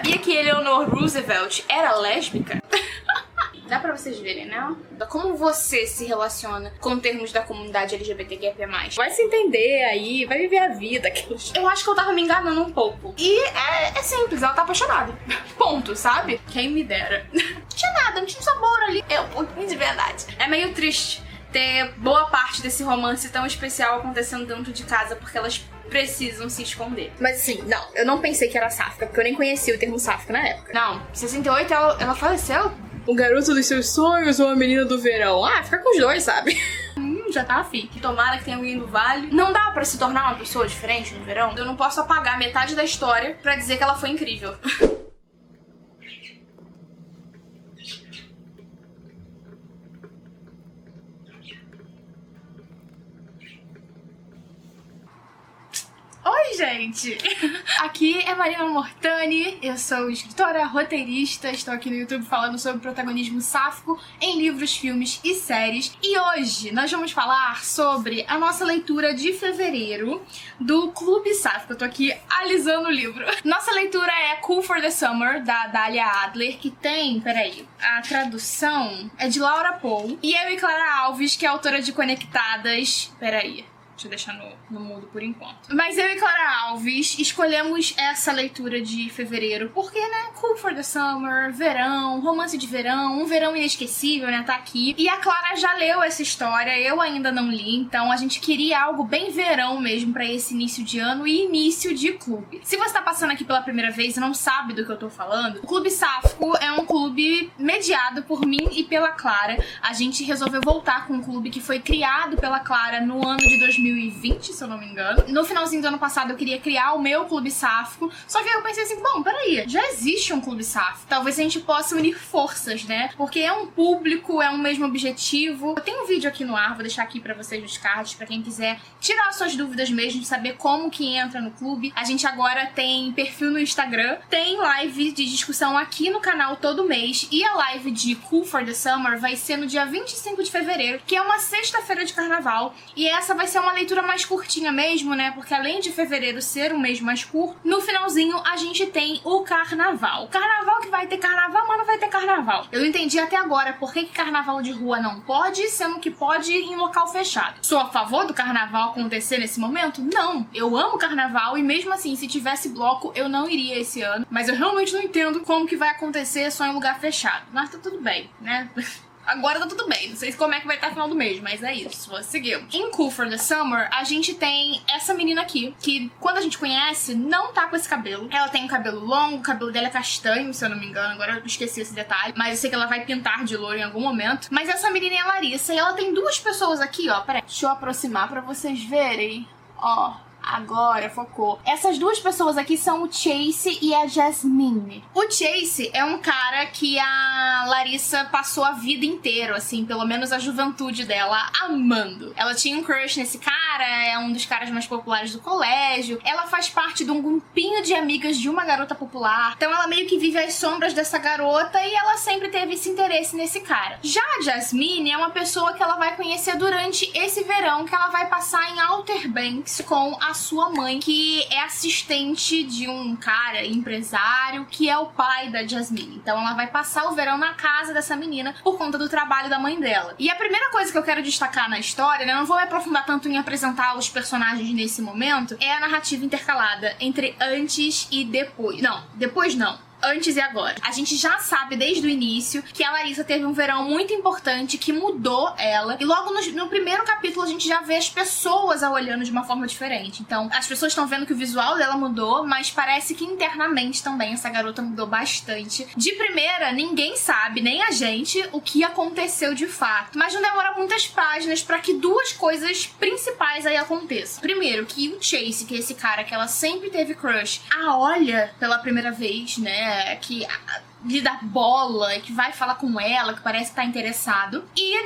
sabia que Eleanor Roosevelt era lésbica? Dá pra vocês verem, né? Como você se relaciona com termos da comunidade LGBTQIA+. Vai se entender aí, vai viver a vida. Eu acho que eu tava me enganando um pouco. E é simples, ela tá apaixonada. Ponto, sabe? Quem me dera. Não tinha nada, não tinha sabor ali. De verdade. É meio triste ter boa parte desse romance tão especial acontecendo dentro de casa, porque elas precisam se esconder. Mas assim, não, eu não pensei que era sáfica, porque eu nem conhecia o termo sáfica na época. Não, em 68 ela faleceu. O garoto dos seus sonhos ou a menina do verão? Ah, fica com os dois, sabe? Já tá afim. Tomara que tenha alguém do Vale. Não dá pra se tornar uma pessoa diferente no verão? Eu não posso apagar metade da história pra dizer que ela foi incrível. Oi, gente! Aqui é Marina Mortani, eu sou escritora, roteirista, estou aqui no YouTube falando sobre protagonismo sáfico em livros, filmes e séries. E hoje nós vamos falar sobre a nossa leitura de fevereiro do Clube Sáfico. Eu tô aqui alisando o livro. Nossa leitura é Cool for the Summer, da Dália Adler, que tem, a tradução é de Laura Poe. E eu e Clara Alves, que é autora de Conectadas. Deixa eu deixar no mudo por enquanto. Mas eu e Clara Alves escolhemos essa leitura de fevereiro porque, né, Cool for the Summer, verão, romance de verão, um verão inesquecível, né, tá aqui. E a Clara já leu essa história, eu ainda não li, então a gente queria algo bem verão mesmo pra esse início de ano e início de clube. Se você tá passando aqui pela primeira vez e não sabe do que eu tô falando, o Clube Sáfico é um clube mediado por mim e pela Clara. A gente resolveu voltar com um clube que foi criado pela Clara no ano de 2020, se eu não me engano. No finalzinho do ano passado eu queria criar o meu clube sáfico, só que aí eu pensei assim, bom, peraí, já existe um clube sáfico, talvez a gente possa unir forças, né? Porque é um público, é um mesmo objetivo. Eu tenho um vídeo aqui no ar, vou deixar aqui pra vocês nos cards, pra quem quiser tirar suas dúvidas mesmo, saber como que entra no clube. A gente agora tem perfil no Instagram, tem live de discussão aqui no canal todo mês, e a live de Cool for the Summer vai ser no dia 25 de fevereiro, que é uma sexta-feira de carnaval, e essa vai ser uma leitura mais curtinha mesmo, né? Porque além de fevereiro ser um mês mais curto, no finalzinho a gente tem o carnaval. Carnaval que vai ter carnaval, mas não vai ter carnaval. Eu não entendi até agora por que carnaval de rua não pode, sendo que pode em local fechado. Sou a favor do carnaval acontecer nesse momento? Não. Eu amo carnaval e mesmo assim, se tivesse bloco, eu não iria esse ano. Mas eu realmente não entendo como que vai acontecer só em lugar fechado. Mas tá tudo bem, né? Agora tá tudo bem, não sei como é que vai estar no final do mês, mas é isso, seguimos. Em Cool for the Summer, a gente tem essa menina aqui, que quando a gente conhece, não tá com esse cabelo. Ela tem um cabelo longo, o cabelo dela é castanho, se eu não me engano, agora eu esqueci esse detalhe, mas eu sei que ela vai pintar de loiro em algum momento. Mas essa menina é a Larissa, e ela tem duas pessoas aqui, ó, peraí, deixa eu aproximar pra vocês verem, ó. Agora, focou. Essas duas pessoas aqui são o Chase e a Jasmine. O Chase é um cara que a Larissa passou a vida inteira, assim, pelo menos a juventude dela, amando. Ela tinha um crush nesse cara, é um dos caras mais populares do colégio. Ela faz parte de um grupinho de amigas de uma garota popular. Então ela meio que vive às sombras dessa garota e ela sempre teve esse interesse nesse cara. Já a Jasmine é uma pessoa que ela vai conhecer durante esse verão, que ela vai passar em Outer Banks com a sua mãe, que é assistente de um cara empresário que é o pai da Jasmine. Então ela vai passar o verão na casa dessa menina por conta do trabalho da mãe dela. E a primeira coisa que eu quero destacar na história, né, não vou me aprofundar tanto em apresentar os personagens nesse momento, é a narrativa intercalada entre antes e depois. Não, depois não. Antes e agora. A gente já sabe desde o início que a Larissa teve um verão muito importante que mudou ela. E logo no primeiro capítulo a gente já vê as pessoas a olhando de uma forma diferente. Então, as pessoas estão vendo que o visual dela mudou, mas parece que internamente também essa garota mudou bastante. De primeira, ninguém sabe, nem a gente, o que aconteceu de fato. Mas não demora muitas páginas pra que duas coisas principais aí aconteçam. Primeiro, que o Chase, que é esse cara que ela sempre teve crush, a olha pela primeira vez, né? Que lhe dá bola e que vai falar com ela, que parece que tá interessado. E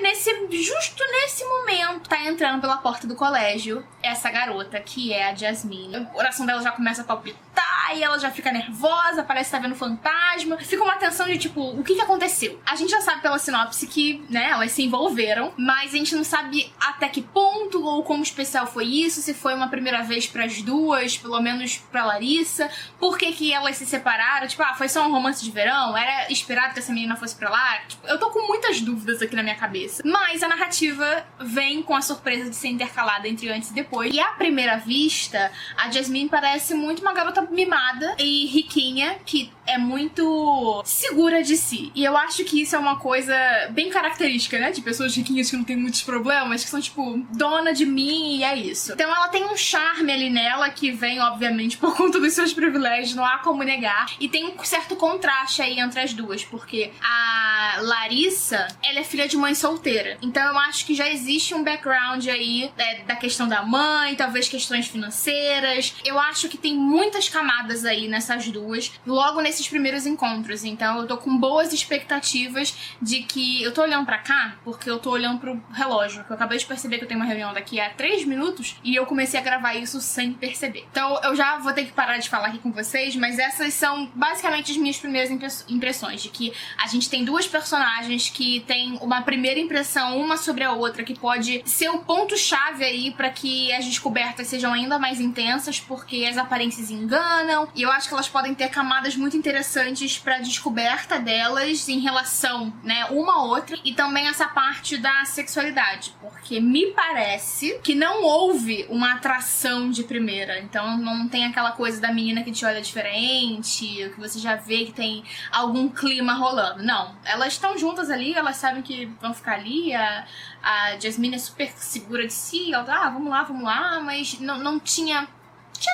justo nesse momento, tá entrando pela porta do colégio essa garota, que é a Jasmine. O coração dela já começa a palpitar aí ela já fica nervosa, parece que tá vendo fantasma. Fica uma tensão de tipo, o que aconteceu? A gente já sabe pela sinopse que, né, elas se envolveram, mas a gente não sabe até que ponto ou como especial foi isso, se foi uma primeira vez pras duas, pelo menos pra Larissa, por que elas se separaram, tipo, foi só um romance de verão? Era esperado que essa menina fosse pra lá? Tipo, eu tô com muitas dúvidas aqui na minha cabeça. Mas a narrativa vem com a surpresa de ser intercalada entre antes e depois. E à primeira vista, a Jasmine parece muito uma garota mimada e riquinha, que é muito segura de si. E eu acho que isso é uma coisa bem característica, né? De pessoas riquinhas que não tem muitos problemas, que são, tipo, dona de mim e é isso. Então ela tem um charme ali nela que vem, obviamente, por conta dos seus privilégios, não há como negar. E tem um certo contraste aí entre as duas, porque a Larissa, ela é filha de mãe solteira. Então eu acho que já existe um background aí da questão da mãe, talvez questões financeiras. Eu acho que tem muitas camadas aí nessas duas, logo nesses primeiros encontros. Então eu tô com boas expectativas de que... Eu tô olhando pra cá porque eu tô olhando pro relógio, porque eu acabei de perceber que eu tenho uma reunião daqui a 3 minutos e eu comecei a gravar isso sem perceber. Então eu já vou ter que parar de falar aqui com vocês, mas essas são basicamente as minhas primeiras impressões, de que a gente tem duas personagens que tem uma primeira impressão uma sobre a outra, que pode ser o ponto-chave aí pra que as descobertas sejam ainda mais intensas, porque as aparências enganam, e eu acho que elas podem ter camadas muito interessantes pra descoberta delas em relação, né, uma a outra, e também essa parte da sexualidade, porque me parece que não houve uma atração de primeira, então não tem aquela coisa da menina que te olha diferente, que você já vê que tem algum clima rolando. Não, elas estão juntas ali, elas sabem que vão ficar ali, a Jasmine é super segura de si, ela vamos lá, mas não tinha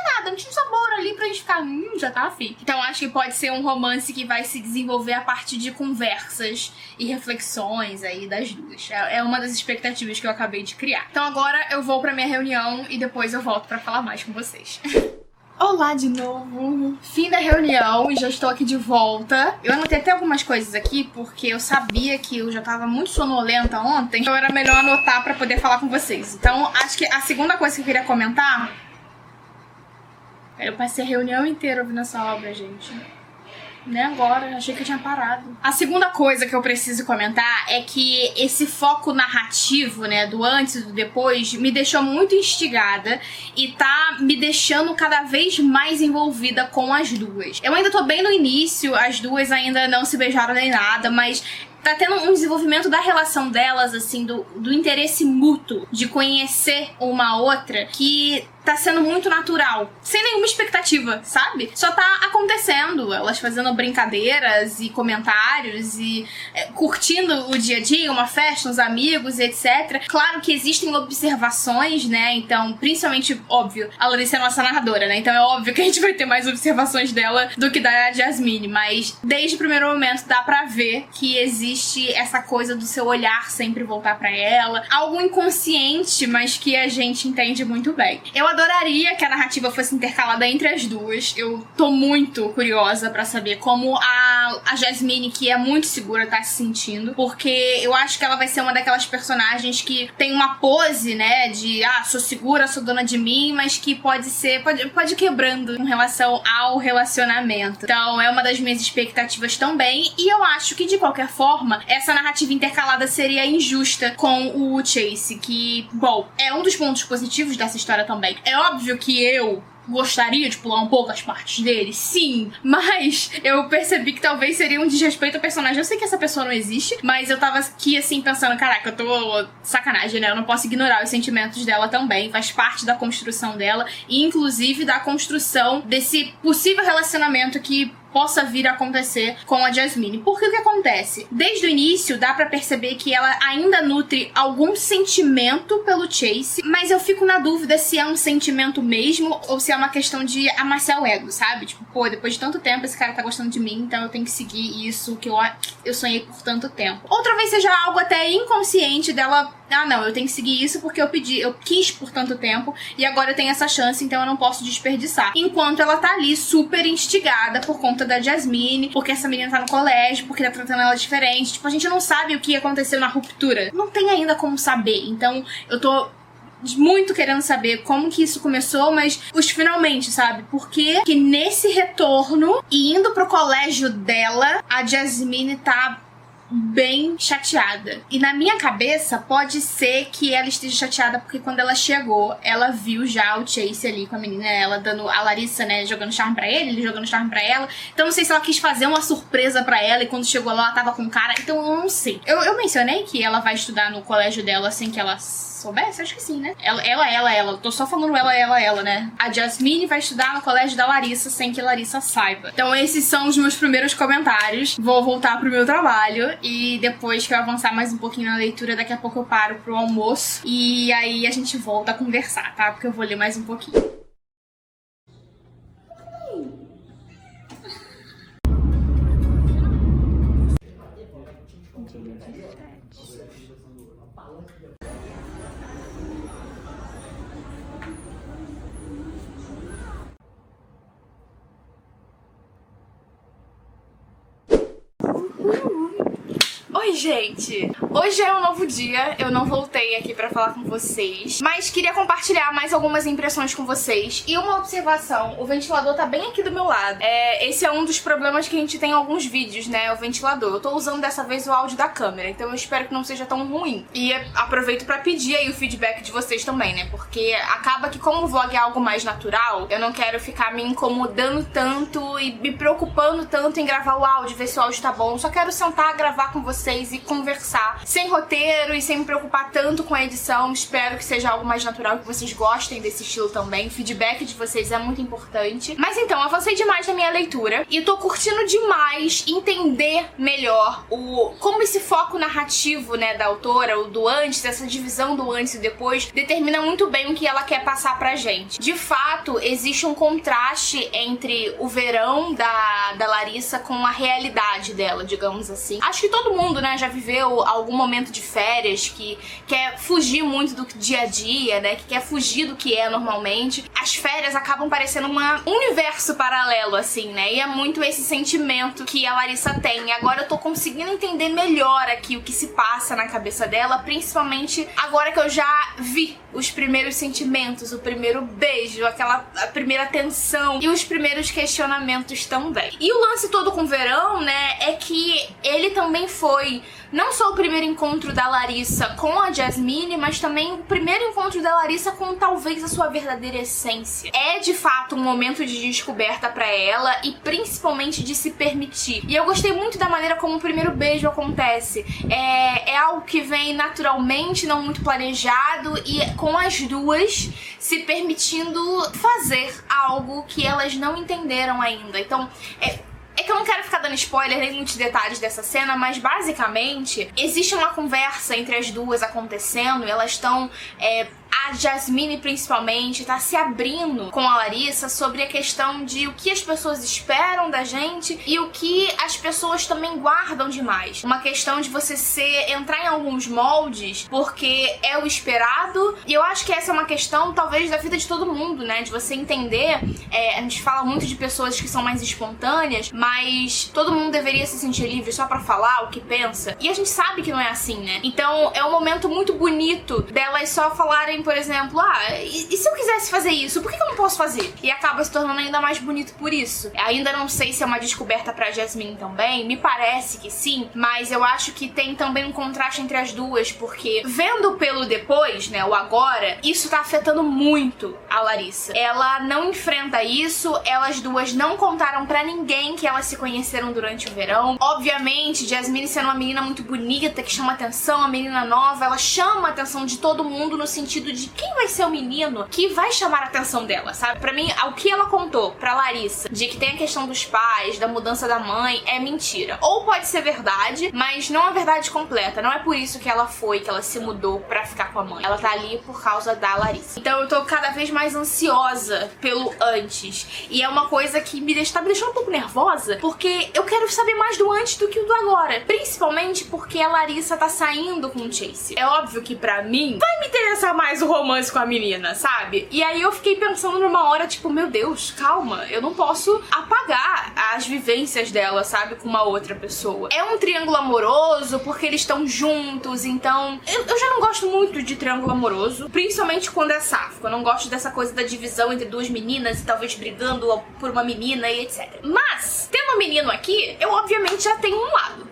nada, não tinha um sabor ali pra gente ficar, já tá afim. Então acho que pode ser um romance que vai se desenvolver a partir de conversas e reflexões aí das duas. É uma das expectativas que eu acabei de criar. Então agora eu vou pra minha reunião e depois eu volto pra falar mais com vocês. Olá de novo, fim da reunião e já estou aqui de volta. Eu anotei até algumas coisas aqui porque eu sabia que eu já tava muito sonolenta ontem, então era melhor anotar pra poder falar com vocês. Então acho que a segunda coisa que eu queria comentar... Eu passei a reunião inteira ouvindo essa obra, gente. Nem agora, achei que eu tinha parado. A segunda coisa que eu preciso comentar é que esse foco narrativo, né, do antes e do depois, me deixou muito instigada e tá me deixando cada vez mais envolvida com as duas. Eu ainda tô bem no início, as duas ainda não se beijaram nem nada, mas... tá tendo um desenvolvimento da relação delas, assim, do interesse mútuo de conhecer uma outra que tá sendo muito natural, sem nenhuma expectativa, sabe? Só tá acontecendo, elas fazendo brincadeiras e comentários e curtindo o dia a dia, uma festa, uns amigos, etc. Claro que existem observações, né? Então, principalmente, óbvio, a Larissa é a nossa narradora, né? Então é óbvio que a gente vai ter mais observações dela do que da Jasmine, mas desde o primeiro momento dá pra ver que existe essa coisa do seu olhar sempre voltar pra ela, algo inconsciente, mas que a gente entende muito bem. Eu adoraria que a narrativa fosse intercalada entre as duas. Eu tô muito curiosa pra saber como a Jasmine, que é muito segura, tá se sentindo, porque eu acho que ela vai ser uma daquelas personagens que tem uma pose, né, de sou segura, sou dona de mim, mas que pode ir quebrando com relação ao relacionamento. Então é uma das minhas expectativas também, e eu acho que de qualquer forma essa narrativa intercalada seria injusta com o Chase, que, bom, é um dos pontos positivos dessa história também. É óbvio que eu gostaria de pular um pouco as partes dele, sim, mas eu percebi que talvez seria um desrespeito ao personagem. Eu sei que essa pessoa não existe, mas eu tava aqui assim pensando, caraca, eu tô sacanagem, né? Eu não posso ignorar os sentimentos dela também, faz parte da construção dela e inclusive da construção desse possível relacionamento que possa vir a acontecer com a Jasmine. Porque o que acontece? Desde o início dá pra perceber que ela ainda nutre algum sentimento pelo Chase, mas eu fico na dúvida se é um sentimento mesmo ou se é uma questão de amaciar o ego, sabe? Tipo, pô, depois de tanto tempo esse cara tá gostando de mim, então eu tenho que seguir isso que eu sonhei por tanto tempo. Ou talvez seja algo até inconsciente dela, não, eu tenho que seguir isso porque eu quis por tanto tempo e agora eu tenho essa chance, então eu não posso desperdiçar. Enquanto ela tá ali super instigada por conta da Jasmine, porque essa menina tá no colégio, porque tá tratando ela diferente. Tipo, a gente não sabe o que aconteceu na ruptura. Não tem ainda como saber. Então, eu tô muito querendo saber como que isso começou, mas os finalmente, sabe? Porque que nesse retorno e indo pro colégio dela, a Jasmine tá bem chateada. E na minha cabeça, pode ser que ela esteja chateada porque quando ela chegou, ela viu já o Chase ali com a menina, ela dando a Larissa, né, jogando charme pra ele jogando charme pra ela. Então não sei se ela quis fazer uma surpresa pra ela e quando chegou lá ela tava com cara. Então eu não sei. Eu mencionei que ela vai estudar no colégio dela sem que ela soubesse? Acho que sim, né? Ela. Tô só falando ela, né? A Jasmine vai estudar no colégio da Larissa sem que Larissa saiba. Então esses são os meus primeiros comentários. Vou voltar pro meu trabalho e depois que eu avançar mais um pouquinho na leitura, daqui a pouco eu paro pro almoço e aí a gente volta a conversar, tá? Porque eu vou ler mais um pouquinho. Oi, gente! Hoje é um novo dia, eu não voltei aqui pra falar com vocês, mas queria compartilhar mais algumas impressões com vocês. E uma observação, o ventilador tá bem aqui do meu lado. Esse é um dos problemas que a gente tem em alguns vídeos, né, o ventilador. Eu tô usando dessa vez o áudio da câmera, então eu espero que não seja tão ruim. E aproveito pra pedir aí o feedback de vocês também, né, porque acaba que como o vlog é algo mais natural, eu não quero ficar me incomodando tanto e me preocupando tanto em gravar o áudio, ver se o áudio tá bom. Eu só quero sentar, gravar com vocês e conversar sem roteiro e sem me preocupar tanto com a edição. Espero que seja algo mais natural, que vocês gostem desse estilo também. O feedback de vocês é muito importante. Mas então, avancei demais na minha leitura e tô curtindo demais entender melhor como esse foco narrativo, né, da autora, o do antes, essa divisão do antes e depois, determina muito bem o que ela quer passar pra gente. De fato, existe um contraste entre o verão da Larissa com a realidade dela, digamos assim. Acho que todo mundo, né, já viveu algum momento de férias que quer fugir muito do dia a dia, né, que quer fugir do que é normalmente. As férias acabam parecendo um universo paralelo, assim, né, e é muito esse sentimento que a Larissa tem. E agora eu tô conseguindo entender melhor aqui o que se passa na cabeça dela, principalmente agora que eu já vi os primeiros sentimentos, o primeiro beijo, a primeira tensão e os primeiros questionamentos também. E o lance todo com o verão, né, é que ele também foi não só o primeiro encontro da Larissa com a Jasmine, mas também o primeiro encontro da Larissa com talvez a sua verdadeira essência. É de fato um momento de descoberta pra ela e principalmente de se permitir. E eu gostei muito da maneira como o primeiro beijo acontece. É algo que vem naturalmente, não muito planejado, e com as duas se permitindo fazer algo que elas não entenderam ainda. Então, é que eu não quero ficar dando spoiler nem muitos detalhes dessa cena, mas basicamente existe uma conversa entre as duas acontecendo e elas estão... a Jasmine principalmente tá se abrindo com a Larissa sobre a questão de o que as pessoas esperam da gente e o que as pessoas também guardam demais. Uma questão de você entrar em alguns moldes porque é o esperado, e eu acho que essa é uma questão talvez da vida de todo mundo, né, de você entender, a gente fala muito de pessoas que são mais espontâneas, mas todo mundo deveria se sentir livre só pra falar o que pensa, e a gente sabe que não é assim, né. Então é um momento muito bonito delas só falarem, por exemplo, e se eu quisesse fazer isso, por que eu não posso fazer? E acaba se tornando ainda mais bonito por isso. Ainda não sei se é uma descoberta pra Jasmine também, me parece que sim, mas eu acho que tem também um contraste entre as duas, porque vendo pelo depois, né, o agora, isso tá afetando muito a Larissa. Ela não enfrenta isso, elas duas não contaram pra ninguém que elas se conheceram durante o verão. Obviamente, Jasmine sendo uma menina muito bonita, que chama atenção, uma menina nova, ela chama a atenção de todo mundo no sentido de quem vai ser o menino que vai chamar a atenção dela, sabe? Pra mim, o que ela contou pra Larissa, de que tem a questão dos pais, da mudança da mãe, é mentira. Ou pode ser verdade, mas não é verdade completa. Não é por isso que ela se mudou pra ficar com a mãe. Ela tá ali por causa da Larissa. Então eu tô cada vez mais ansiosa pelo antes. E é uma coisa que tá me deixando um pouco nervosa, porque eu quero saber mais do antes do que o do agora. Principalmente porque a Larissa tá saindo com o Chase. É óbvio que pra mim vai me interessar mais o romance com a menina, sabe? E aí eu fiquei pensando numa hora, tipo, meu Deus, calma, eu não posso apagar as vivências dela, sabe, com uma outra pessoa. É um triângulo amoroso porque eles estão juntos, então eu já não gosto muito de triângulo amoroso, principalmente quando é sáfico. Eu não gosto dessa coisa da divisão entre duas meninas e talvez brigando por uma menina e etc. Mas, tendo um menino aqui, eu obviamente já tenho um lado.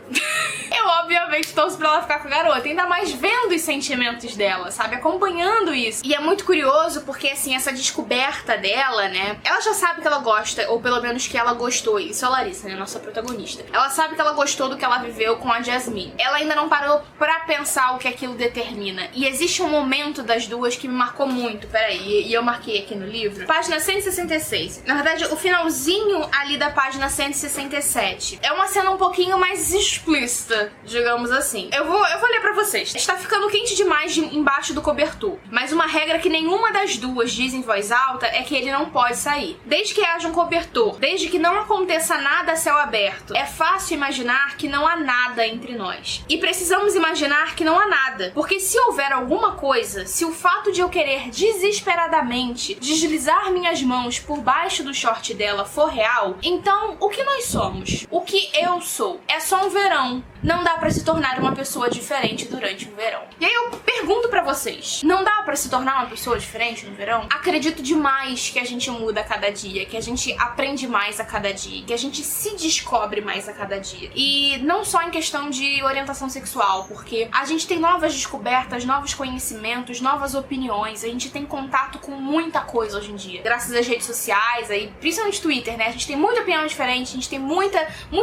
Eu obviamente torço pra ela ficar com a garota, ainda mais vendo os sentimentos dela, sabe, acompanhando isso. E é muito curioso porque, assim, essa descoberta dela, né, ela já sabe que ela gosta, ou pelo menos que ela gostou, isso é a Larissa, né, nossa protagonista. Ela sabe que ela gostou do que ela viveu com a Jasmine. Ela ainda não parou pra pensar o que aquilo determina. E existe um momento das duas que me marcou muito, peraí, e eu marquei aqui no livro, página 166. Na verdade, o finalzinho ali da página 167. É uma cena um pouquinho mais explícita, digamos assim. Eu vou ler pra vocês. Está ficando quente demais embaixo do cobertor, mas uma regra que nenhuma das duas diz em voz alta é que ele não pode sair. Desde que haja um cobertor, desde que não aconteça nada a céu aberto, é fácil imaginar que não há nada entre nós. E precisamos imaginar que não há nada, porque se houver alguma coisa, se o fato de eu querer desesperadamente deslizar minhas mãos por baixo do short dela for real, então o que nós somos? O que eu sou? É só um verão. Não dá pra se tornar uma pessoa diferente durante o verão. E aí eu pergunto pra vocês, não dá pra se tornar uma pessoa diferente no verão? Acredito demais que a gente muda a cada dia, que a gente aprende mais a cada dia, que a gente se descobre mais a cada dia. E não só em questão de orientação sexual, porque a gente tem novas descobertas, novos conhecimentos, novas opiniões, a gente tem contato com muita coisa hoje em dia. Graças às redes sociais, aí, principalmente Twitter, né? A gente tem muita opinião diferente, a gente tem muito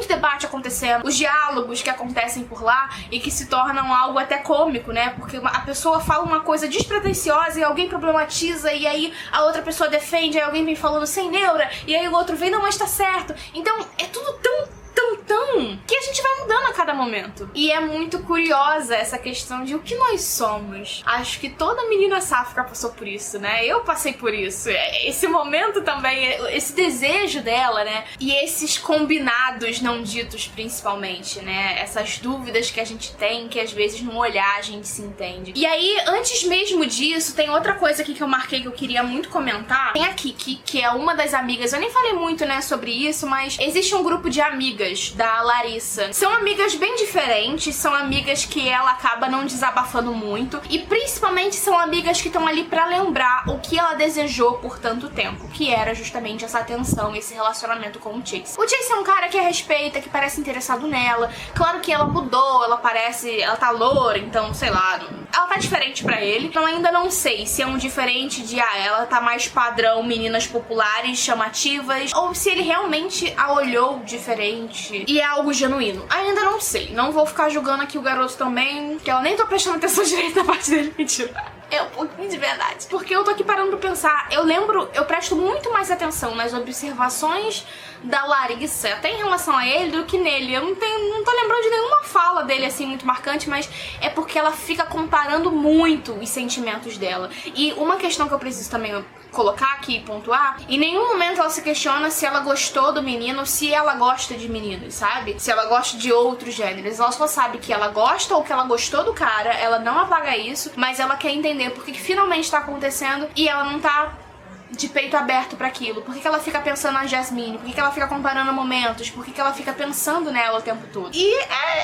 debate acontecendo, os diálogos que acontecem por lá e que se tornam algo até cômico, né? Porque a pessoa fala uma coisa despretensiosa e alguém problematiza e aí a outra pessoa defende, aí alguém vem falando sem neura e aí o outro vem, não, mas tá certo. Então é tudo tão que a gente vai mudando a cada momento. E é muito curiosa essa questão de o que nós somos. Acho que toda menina sáfica passou por isso, né? Eu passei por isso. Esse momento também, esse desejo dela, né? E esses combinados não ditos principalmente, né? Essas dúvidas que a gente tem, que às vezes no olhar a gente se entende. E aí, antes mesmo disso, tem outra coisa aqui que eu marquei que eu queria muito comentar. Tem a Kiki, que é uma das amigas. Eu nem falei muito, né, sobre isso, mas existe um grupo de amigas da Larissa. São amigas bem diferentes, são amigas que ela acaba não desabafando muito e principalmente são amigas que estão ali pra lembrar o que ela desejou por tanto tempo, que era justamente essa atenção, esse relacionamento com o Chase. O Chase é um cara que a respeita, que parece interessado nela. Claro que ela mudou, ela tá loura, então, sei lá, ela tá diferente pra ele. Então ainda não sei se é um diferente de, ela tá mais padrão meninas populares, chamativas, ou se ele realmente a olhou diferente e é algo genuíno. Ainda não sei. Não vou ficar julgando aqui o garoto também, que ela nem tô prestando atenção direito na parte dele. Mentira. É um pouquinho de verdade. Porque eu tô aqui parando pra pensar. Eu presto muito mais atenção nas observações da Larissa, até em relação a ele, do que nele. Eu não tô lembrando de nenhuma fala dele, assim, muito marcante, mas é porque ela fica comparando muito os sentimentos dela. E uma questão que eu preciso também colocar aqui e pontuar, em nenhum momento ela se questiona se ela gostou do menino ou se ela gosta de meninos, sabe? Se ela gosta de outros gêneros. Ela só sabe que ela gosta ou que ela gostou do cara, ela não apaga isso, mas ela quer entender por que finalmente tá acontecendo e ela não tá de peito aberto pra aquilo. Por que ela fica pensando na Jasmine? Por que ela fica comparando momentos? Por que ela fica pensando nela o tempo todo? E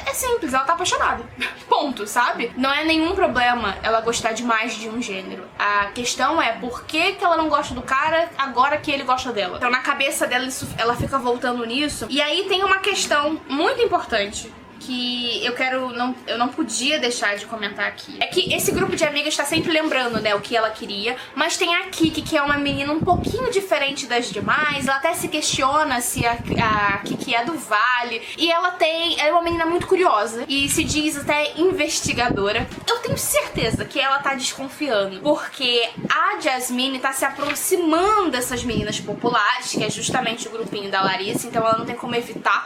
é simples, ela tá apaixonada. Ponto, sabe? Não é nenhum problema ela gostar de mais de um gênero. A questão é por que ela não gosta do cara agora que ele gosta dela. Então na cabeça dela ela fica voltando nisso. E aí tem uma questão muito importante que eu não podia deixar de comentar aqui. É que esse grupo de amigas tá sempre lembrando, né, o que ela queria, mas tem a Kiki, que é uma menina um pouquinho diferente das demais. Ela até se questiona se a Kiki é do Vale, e ela é uma menina muito curiosa e se diz até investigadora. Eu tenho certeza que ela tá desconfiando, porque a Jasmine tá se aproximando dessas meninas populares, que é justamente o grupinho da Larissa, então ela não tem como evitar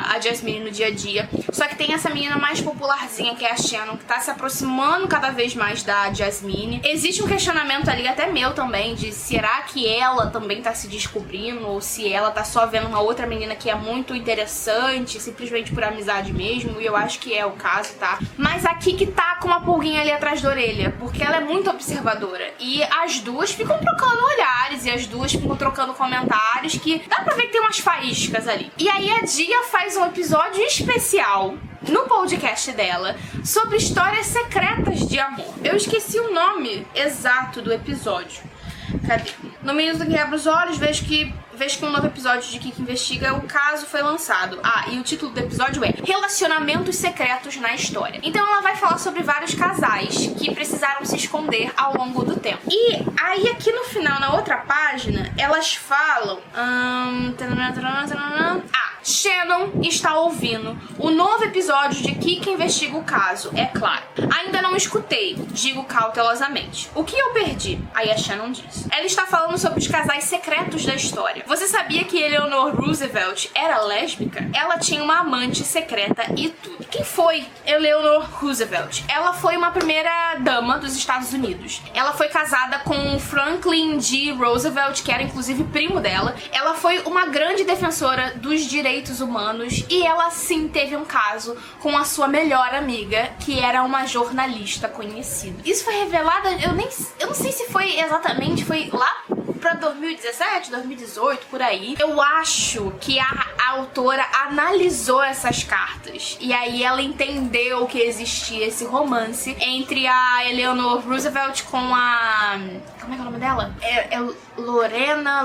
a Jasmine no dia a dia. Só que tem essa menina mais popularzinha, que é a Shannon, que tá se aproximando cada vez mais da Jasmine. Existe um questionamento ali, até meu também, de será que ela também tá se descobrindo, ou se ela tá só vendo uma outra menina que é muito interessante, simplesmente por amizade mesmo, e eu acho que é o caso, tá? Mas a Kiki tá com uma pulguinha ali atrás da orelha, porque ela é muito observadora, e as duas ficam trocando olhares, e as duas ficam trocando comentários, que dá pra ver que tem umas faíscas ali. E aí a Dia faz um episódio especial no podcast dela sobre histórias secretas de amor. Eu esqueci o nome exato do episódio. Cadê? No minuto que abro os olhos, vejo que um novo episódio de Kiki Investiga, o caso foi lançado. E o título do episódio é Relacionamentos Secretos na História. Então ela vai falar sobre vários casais que precisaram se esconder ao longo do tempo. E aí aqui no final, na outra página, elas falam... Shannon está ouvindo o novo episódio de Kiki Investiga o Caso, é claro. Ainda não escutei, digo cautelosamente. O que eu perdi? Aí a Shannon diz. Ela está falando sobre os casais secretos da história. Você sabia que Eleanor Roosevelt era lésbica? Ela tinha uma amante secreta e tudo. Quem foi Eleanor Roosevelt? Ela foi uma primeira dama dos Estados Unidos. Ela foi casada com Franklin D. Roosevelt, que era inclusive primo dela. Ela foi uma grande defensora dos direitos humanos e ela sim teve um caso com a sua melhor amiga, que era uma jornalista conhecida. Isso foi revelado, eu não sei se foi exatamente, foi lá pra 2017, 2018, por aí. Eu acho que a autora analisou essas cartas e aí ela entendeu que existia esse romance entre a Eleanor Roosevelt com a... como é que é o nome dela? É Lorena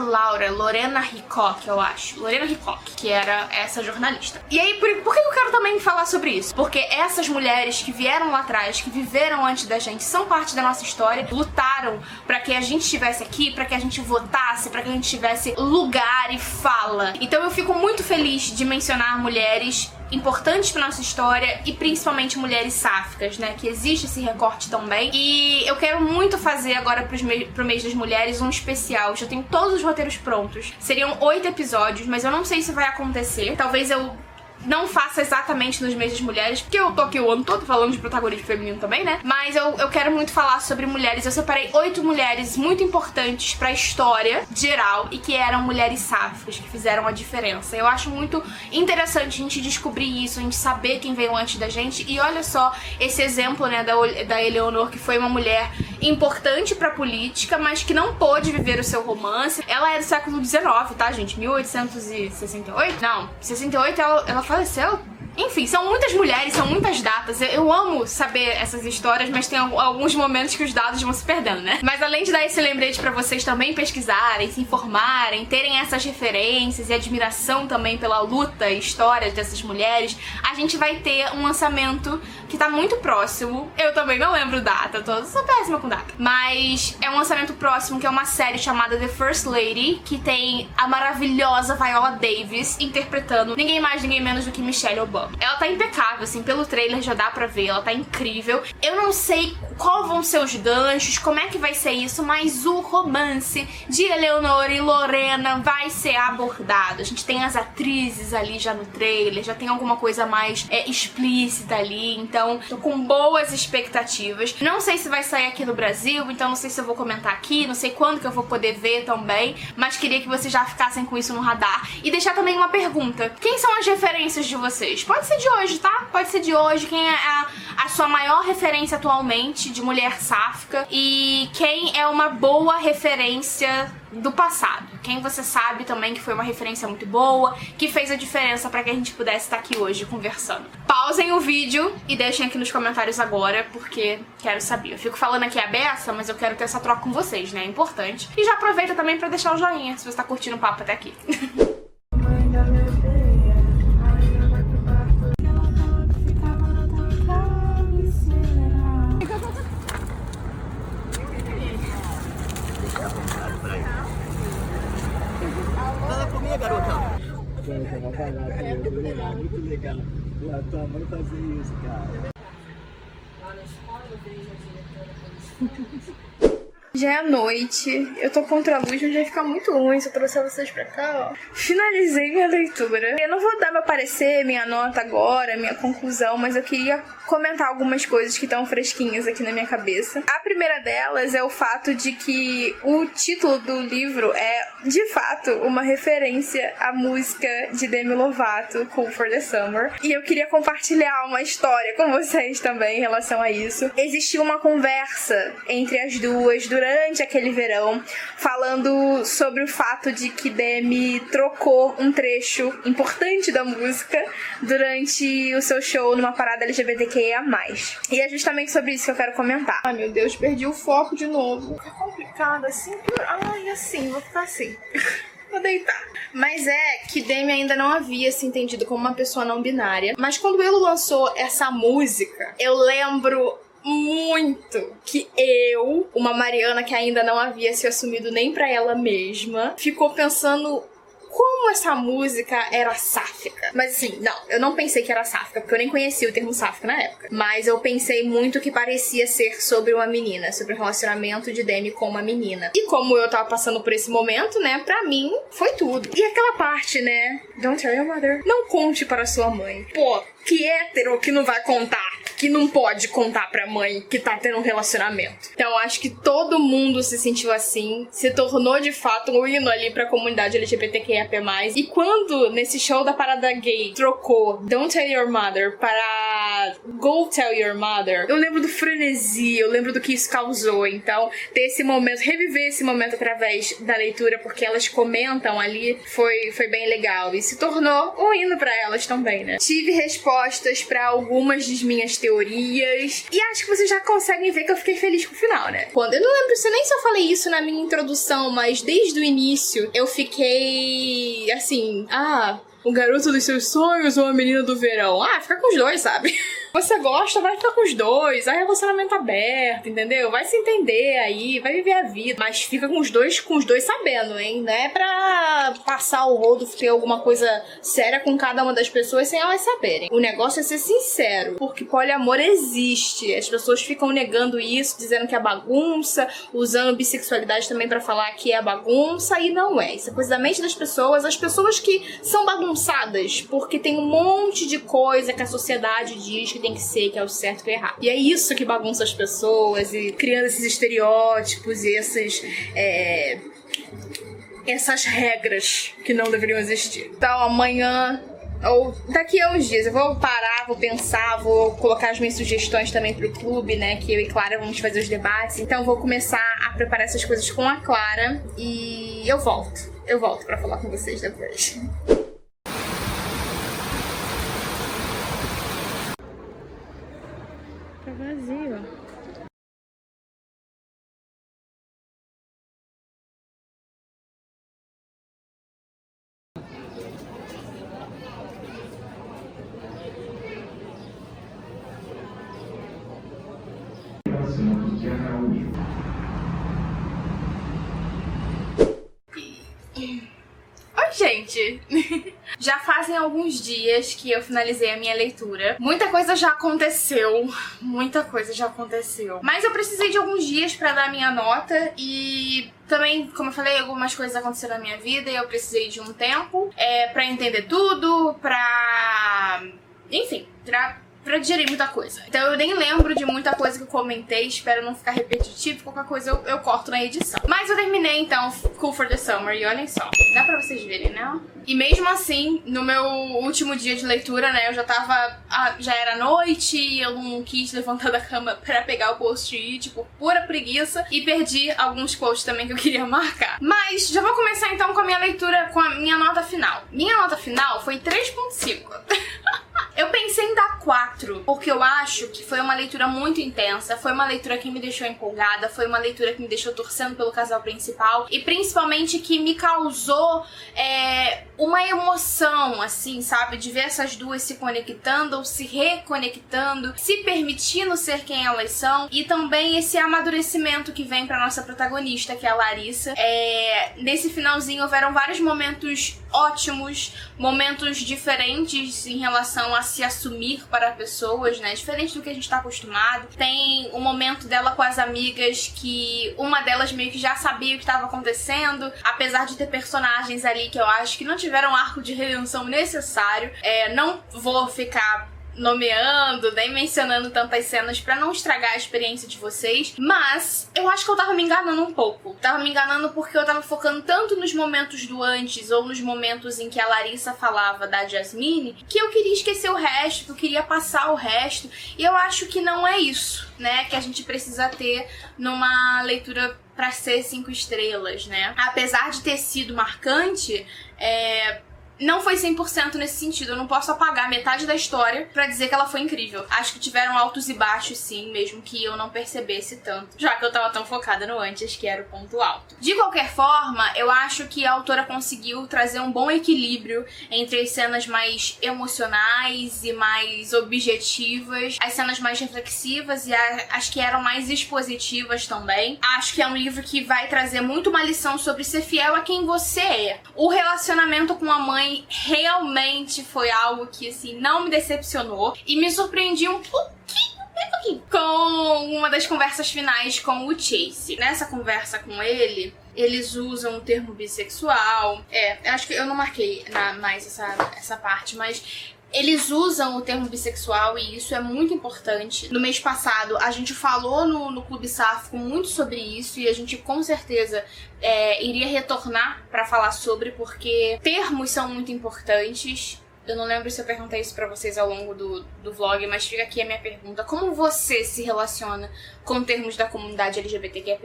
Hickok, eu acho. Lorena Hickok, que era essa jornalista. E aí, por que eu quero também falar sobre isso? Porque essas mulheres que vieram lá atrás, que viveram antes da gente, são parte da nossa história, lutaram pra que a gente estivesse aqui, pra que a gente votasse, pra que a gente tivesse lugar e fala. Então eu fico muito feliz de mencionar mulheres importantes pra nossa história e principalmente mulheres sáficas, né? Que existe esse recorte também. E eu quero muito fazer agora pro mês das mulheres um especial. Já tenho todos os roteiros prontos. Seriam 8 episódios, mas eu não sei se vai acontecer. Talvez eu não faça exatamente nos meses das mulheres, porque eu tô aqui o ano todo falando de protagonismo feminino também, né? Mas eu quero muito falar sobre mulheres. Eu separei 8 mulheres muito importantes pra história geral e que eram mulheres sáficas, que fizeram a diferença. Eu acho muito interessante a gente descobrir isso, a gente saber quem veio antes da gente. E olha só esse exemplo, né, da Eleanor, que foi uma mulher importante pra política, mas que não pôde viver o seu romance. Ela é do século XIX, tá, gente? 1868? Não, 68 ela faleceu. Enfim, são muitas mulheres, são muitas datas. Eu amo saber essas histórias, mas tem alguns momentos que os dados vão se perdendo, né? Mas além de dar esse lembrete pra vocês também pesquisarem, se informarem, terem essas referências e admiração também pela luta e história dessas mulheres, a gente vai ter um lançamento que tá muito próximo. Eu também não lembro data, sou péssima com data. Mas é um lançamento próximo, que é uma série chamada The First Lady, que tem a maravilhosa Viola Davis interpretando ninguém mais, ninguém menos do que Michelle Obama. Ela tá impecável, assim, pelo trailer já dá pra ver, ela tá incrível. Eu não sei qual vão ser os ganchos, como é que vai ser isso, mas o romance de Eleanor e Lorena vai ser abordado. A gente tem as atrizes ali já no trailer, já tem alguma coisa mais explícita ali, então tô com boas expectativas. Não sei se vai sair aqui no Brasil, então não sei se eu vou comentar aqui, não sei quando que eu vou poder ver também, mas queria que vocês já ficassem com isso no radar. E deixar também uma pergunta: quem são as referências de vocês? Pode ser de hoje, tá? Pode ser de hoje. Quem é a sua maior referência atualmente de mulher sáfica? E quem é uma boa referência do passado? Quem você sabe também que foi uma referência muito boa, que fez a diferença pra que a gente pudesse estar aqui hoje conversando? Pausem o vídeo e deixem aqui nos comentários agora, porque quero saber. Eu fico falando aqui a beça, mas eu quero ter essa troca com vocês, né? É importante. E já aproveita também pra deixar o joinha, se você tá curtindo o papo até aqui. Garotão. Muito legal. A tua mãe fazer isso, cara. Lá na escola eu vejo a diretora. Já é noite, eu tô contra a luz, mas vai ficar muito ruim se eu trouxer vocês pra cá, ó. Finalizei minha leitura. Eu não vou dar meu parecer, minha nota agora, minha conclusão, mas eu queria comentar algumas coisas que estão fresquinhas aqui na minha cabeça. A primeira delas é o fato de que o título do livro é, de fato, uma referência à música de Demi Lovato, Cool for the Summer. E eu queria compartilhar uma história com vocês também em relação a isso. Existiu uma conversa entre as duas durante aquele verão, falando sobre o fato de que Demi trocou um trecho importante da música durante o seu show numa parada LGBTQIA+. E é justamente sobre isso que eu quero comentar. Ai, meu Deus, perdi o foco de novo. É complicado assim. Ai, assim, vou ficar assim. Vou deitar. Mas é que Demi ainda não havia se entendido como uma pessoa não binária. Mas quando ele lançou essa música, eu lembro muito que eu, uma Mariana que ainda não havia se assumido nem pra ela mesma, ficou pensando como essa música era sáfica. Mas assim, não, eu não pensei que era sáfica, porque eu nem conhecia o termo sáfica na época. Mas eu pensei muito que parecia ser sobre uma menina, sobre o relacionamento de Demi com uma menina. E como eu tava passando por esse momento, né, pra mim, foi tudo. E aquela parte, né, don't tell your mother. Não conte para sua mãe. Pô, que hétero que não vai contar, que não pode contar pra mãe que tá tendo um relacionamento. Então acho que todo mundo se sentiu assim, se tornou de fato um hino ali pra comunidade LGBTQIAP+. E quando nesse show da parada gay trocou Don't Tell Your Mother para Go Tell Your Mother, eu lembro do frenesi, eu lembro do que isso causou. Então ter esse momento, reviver esse momento através da leitura, porque elas comentam ali, foi bem legal. E se tornou um hino pra elas também, né? Tive respostas pra algumas das minhas teorias. E acho que vocês já conseguem ver que eu fiquei feliz com o final, né? Quando eu não lembro nem se eu falei isso na minha introdução, mas desde o início eu fiquei assim, o garoto dos seus sonhos ou a menina do verão? fica com os dois, sabe? Você gosta, vai ficar com os dois. É relacionamento aberto, entendeu? Vai se entender aí, vai viver a vida. Mas fica com os dois sabendo, hein? Não é pra passar o rodo, ter alguma coisa séria com cada uma das pessoas sem elas saberem. O negócio é ser sincero, porque poliamor existe. As pessoas ficam negando isso, dizendo que é bagunça, usando bissexualidade também pra falar que é bagunça, e não é. Isso é coisa da mente das pessoas. As pessoas que são bagunçadas, porque tem um monte de coisa que a sociedade diz que tem que ser, que é o certo e o errado. E é isso que bagunça as pessoas, e criando esses estereótipos e essas regras que não deveriam existir. Então amanhã, ou daqui a uns dias, eu vou parar, vou pensar, vou colocar as minhas sugestões também pro clube, né, que eu e Clara vamos fazer os debates. Então vou começar a preparar essas coisas com a Clara e eu volto pra falar com vocês depois. Tá vazio. Oi, gente! Já fazem alguns dias que eu finalizei a minha leitura. Muita coisa já aconteceu. Mas eu precisei de alguns dias pra dar a minha nota e também, como eu falei, algumas coisas aconteceram na minha vida e eu precisei de um tempo pra entender tudo, enfim, pra digerir muita coisa. Então eu nem lembro de muita coisa que eu comentei, espero não ficar repetitivo, qualquer coisa eu corto na edição. Mas eu terminei então Cool for the Summer e olhem só, dá pra vocês verem, né? E mesmo assim, no meu último dia de leitura, né, eu já era noite e eu não quis levantar da cama pra pegar o post-it, por pura preguiça, e perdi alguns posts também que eu queria marcar. Mas já vou começar então com a minha leitura, com a minha nota final. Minha nota final foi 3.5. Eu pensei em dar 4, porque eu acho que foi uma leitura muito intensa, foi uma leitura que me deixou empolgada, foi uma leitura que me deixou torcendo pelo casal principal e principalmente que me causou uma emoção, assim, sabe? De ver essas duas se conectando ou se reconectando, se permitindo ser quem elas são e também esse amadurecimento que vem pra nossa protagonista, que é a Larissa. Nesse finalzinho houveram vários momentos ótimos, momentos diferentes em relação a se assumir assumir para pessoas, né? Diferente do que a gente tá acostumado. Tem um momento dela com as amigas que uma delas meio que já sabia o que estava acontecendo, apesar de ter personagens ali que eu acho que não tiveram arco de redenção necessário. Não vou ficar nomeando, nem mencionando tantas cenas pra não estragar a experiência de vocês, mas eu acho que eu tava me enganando um pouco. Tava me enganando porque eu tava focando tanto nos momentos do antes ou nos momentos em que a Larissa falava da Jasmine, que eu queria esquecer o resto, que eu queria passar o resto, e eu acho que não é isso, né, que a gente precisa ter numa leitura pra ser 5 estrelas, né. Apesar de ter sido marcante, não foi 100% nesse sentido. Eu não posso apagar metade da história pra dizer que ela foi incrível. Acho que tiveram altos e baixos, sim, mesmo que eu não percebesse tanto, já que eu tava tão focada no antes, que era o ponto alto. De qualquer forma, eu acho que a autora conseguiu trazer um bom equilíbrio entre as cenas mais emocionais e mais objetivas, as cenas mais reflexivas e as que eram mais expositivas também. Acho que é um livro que vai trazer muito uma lição sobre ser fiel a quem você é. O relacionamento com a mãe realmente foi algo que, assim, não me decepcionou e me surpreendi um pouquinho com uma das conversas finais com o Chase. Nessa conversa com ele, eles usam o termo bissexual. Eu acho que eu não marquei mais essa parte, mas eles usam o termo bissexual e isso é muito importante. No mês passado, a gente falou no Clube Sáfico muito sobre isso e a gente com certeza iria retornar pra falar sobre, porque termos são muito importantes. Eu não lembro se eu perguntei isso pra vocês ao longo do vlog, mas fica aqui a minha pergunta. Como você se relaciona com termos da comunidade LGBTQIA+?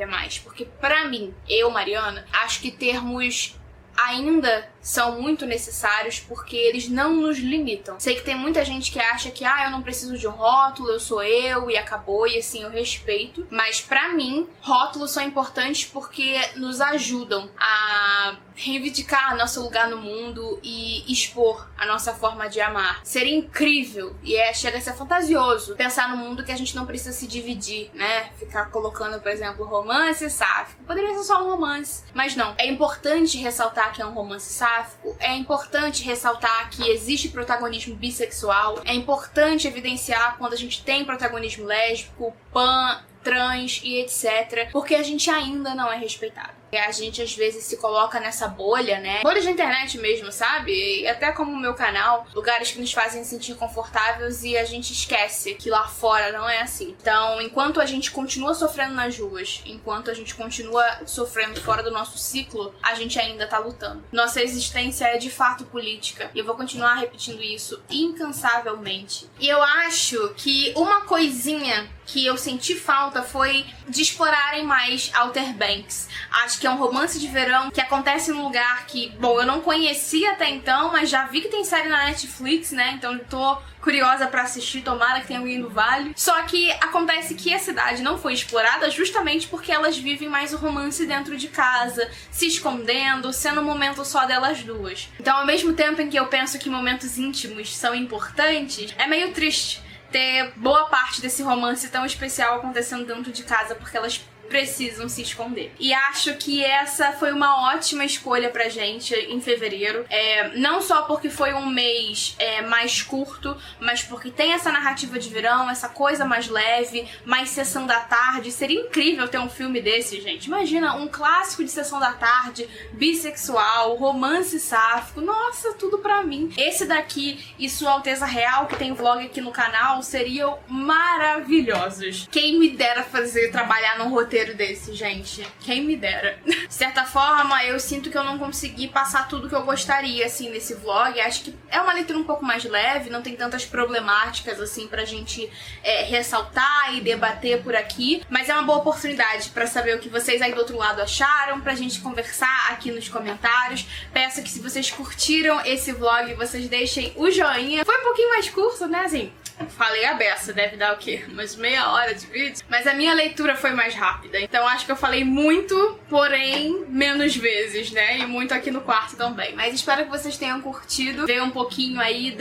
Porque pra mim, eu, Mariana, acho que termos ainda são muito necessários porque eles não nos limitam. Sei que tem muita gente que acha que eu não preciso de um rótulo, eu sou eu e acabou, e assim, eu respeito. Mas pra mim, rótulos são importantes porque nos ajudam a reivindicar nosso lugar no mundo e expor a nossa forma de amar. Seria incrível e chega a ser fantasioso pensar no mundo que a gente não precisa se dividir, né? Ficar colocando, por exemplo, romance sáfico. Poderia ser só um romance, mas não. É importante ressaltar que é um romance sáfico, é importante ressaltar que existe protagonismo bissexual, é importante evidenciar quando a gente tem protagonismo lésbico, pan, trans e etc, porque a gente ainda não é respeitado. A gente às vezes se coloca nessa bolha, né? Bolha de internet mesmo, sabe? E até como o meu canal, lugares que nos fazem sentir confortáveis e a gente esquece que lá fora não é assim. Então, enquanto a gente continua sofrendo nas ruas, enquanto a gente continua sofrendo fora do nosso ciclo, a gente ainda tá lutando. Nossa existência é de fato política. E eu vou continuar repetindo isso incansavelmente. E eu acho que uma coisinha que eu senti falta foi de explorarem mais Outer Banks. Acho que é um romance de verão que acontece num lugar que, bom, eu não conhecia até então, mas já vi que tem série na Netflix, né? Então eu tô curiosa pra assistir, tomara que tenha alguém do Vale. Só que acontece que a cidade não foi explorada justamente porque elas vivem mais o romance dentro de casa, se escondendo, sendo um momento só delas duas. Então, ao mesmo tempo em que eu penso que momentos íntimos são importantes, é meio triste ter boa parte desse romance tão especial acontecendo dentro de casa, porque elas precisam se esconder. E acho que essa foi uma ótima escolha pra gente em fevereiro. Não só porque foi um mês mais curto, mas porque tem essa narrativa de verão, essa coisa mais leve, mais sessão da tarde. Seria incrível ter um filme desse, gente. Imagina, um clássico de sessão da tarde, bissexual, romance sáfico. Nossa, tudo pra mim. Esse daqui e Sua Alteza Real, que tem vlog aqui no canal, seriam maravilhosos. Quem me dera trabalhar num roteiro desse, gente. Quem me dera. De certa forma, eu sinto que eu não consegui passar tudo que eu gostaria, assim, nesse vlog. Acho que é uma leitura um pouco mais leve, não tem tantas problemáticas, assim, pra gente ressaltar e debater por aqui. Mas é uma boa oportunidade pra saber o que vocês aí do outro lado acharam, pra gente conversar aqui nos comentários. Peço que se vocês curtiram esse vlog, vocês deixem o joinha. Foi um pouquinho mais curto, né, assim? Falei a beça, deve dar o quê? Umas meia hora de vídeo. Mas a minha leitura foi mais rápida. Então acho que eu falei muito, porém menos vezes, né? E muito aqui no quarto também. Mas espero que vocês tenham curtido. Ver um pouquinho aí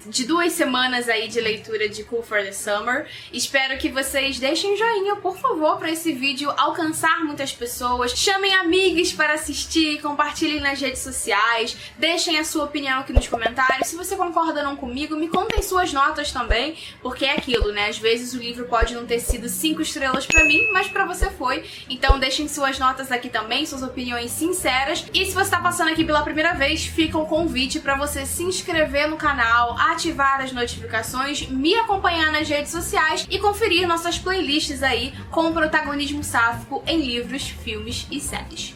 de 2 semanas aí de leitura de Cool for the Summer. Espero que vocês deixem joinha, por favor, pra esse vídeo alcançar muitas pessoas. Chamem amigos para assistir, compartilhem nas redes sociais. Deixem a sua opinião aqui nos comentários. Se você concorda ou não comigo, me contem suas notas também. Porque é aquilo, né? Às vezes o livro pode não ter sido 5 estrelas pra mim, mas pra você foi. Então deixem suas notas aqui também, suas opiniões sinceras. E se você tá passando aqui pela primeira vez, fica um convite pra você se inscrever no canal, ativar as notificações, me acompanhar nas redes sociais e conferir nossas playlists aí com protagonismo sáfico em livros, filmes e séries.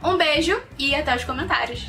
Um beijo e até os comentários.